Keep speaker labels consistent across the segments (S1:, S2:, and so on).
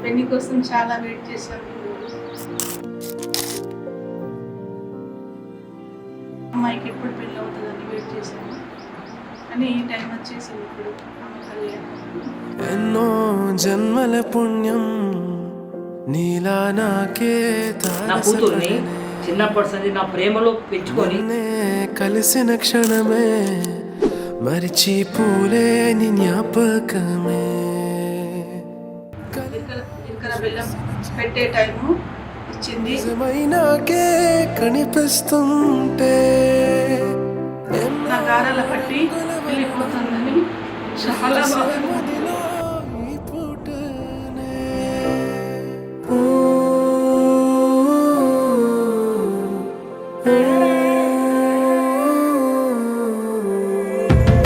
S1: పెళ్లి కోసం చాలా వెయిట్ చేశాము. అమ్మాయికి ఎప్పుడు పెళ్ళి అవుతుందని వెయిట్ చేశాము, కానీ ఈ టైం వచ్చేసింది ఇప్పుడు.
S2: ఎన్నో జన్మల పుణ్యం నీలా నాకే
S3: నా కూతుర్ని చిన్నప్పటి నుంచి నా ప్రేమలో పెంచుకొని
S2: కలిసిన క్షణమే మరిచిపోలేని జ్ఞాపకమే.
S1: బెల్లం పెట్టే టైము ఇచ్చింది.
S2: నిజమైనాకే కనిపిస్తుంటే
S1: నా గారాల పట్టి వెళ్ళిపోతుందని చాలా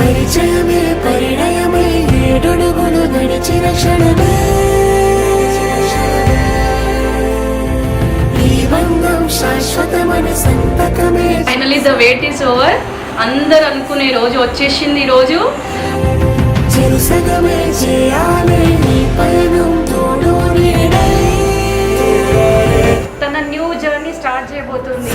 S2: పరిచయమే పరిణయమై ఏడడుగులు నడిచిన క్షణమే
S4: finally the wait is over. అందరు అనుకునే రోజు వచ్చేసింది. ఈ రోజు తన న్యూ జర్నీ స్టార్ట్ చేయబోతుంది.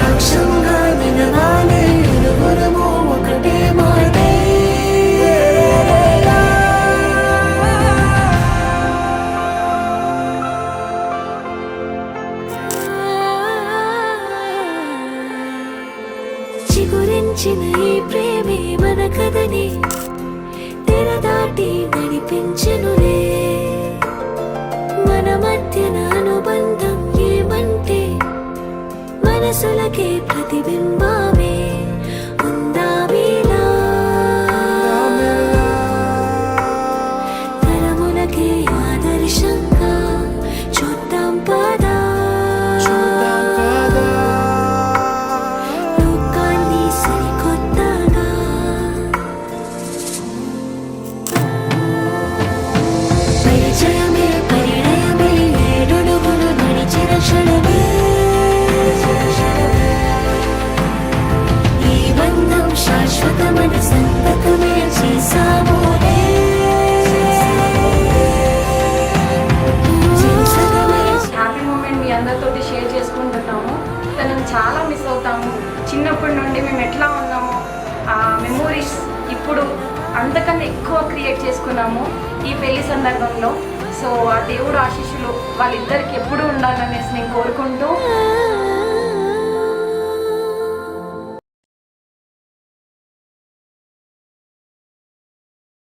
S5: చిగురించిన ఈ ప్రేమే మన కథని తెర దాటి నడిపించెనులే. మన మధ్యన అనుబంధం ఏమంటే మనసులకే ప్రతిబింబమే ఉందా వీలా. తరములకే ఆదర్శంగా చూద్దాం పదా.
S4: హ్యాపీ మూమెంట్ మీ అందరితోటి షేర్ చేసుకుంటున్నాము. తనని చాలా మిస్ అవుతాము. చిన్నప్పటి నుండి మేము ఎట్లా ఉన్నామో ఆ మెమోరీస్ ఇప్పుడు అంతకన్నా ఎక్కువ క్రియేట్ చేసుకున్నాము ఈ పెళ్లి సందర్భంలో. సో ఆ దేవుడు ఆశీస్సులు వాళ్ళిద్దరికి ఎప్పుడు ఉండాలనేసి నేను కోరుకుంటూ